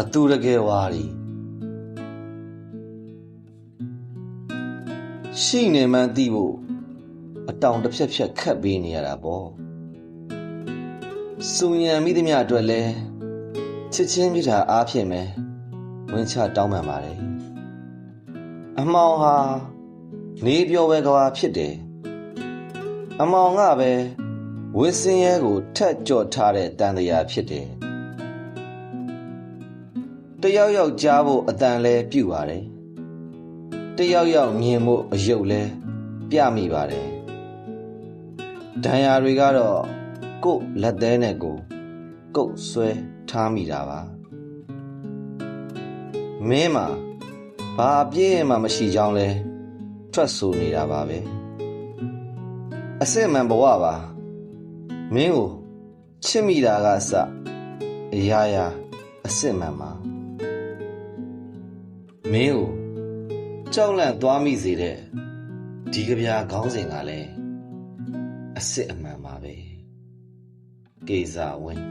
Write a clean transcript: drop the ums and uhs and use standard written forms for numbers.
အတူတကယ်ဝါရီရှိနေမှန်းသိဖို့အတောင်တစ်ဖြက်ဖြက်ခတ်ပေးနေရတာပေါ့စူညံမိသမျှအတွက်လဲချစ်ချင်းပြတာအားဖြင့်ပဲဝင်ချတောင်းပန်ပါတယ်အမောင်ဟာနေပြောပဲကွာဖြစ်တယ်အမောင်ကပဲဝင်းစင်းရဲကိုထက်ကြော်ထားတဲ့တန်တရားဖြစ်တယ်တယောက်ယောက်ကြားဖို့အတန်လဲပြုတ်ပါတယ်တယောက်ယောက်မြင်ဖို့အယုတ်လဲပြမိပါတယ်ဒဏ်ရာတွေကတော့ကို့လက်သေးနဲ့ကိုကုတ်ဆွဲထားမိတာပါမင်းမှာဘာအပြည့်မှမရှိကြောင်းလဲထွက်ဆိုနေတာပါပဲအစစ်မှန်ဘဝပါမင်းကိုချစ်မိတာကအစအရာရာအစစ်မှန်ပါမင်းကိုကြောက်လန့်သွားမိစေတဲ့ဒီကဗျာခေါင်းစဉ်ကလည်းအစစ်အမှန်ပါပဲကေဇာဝင်း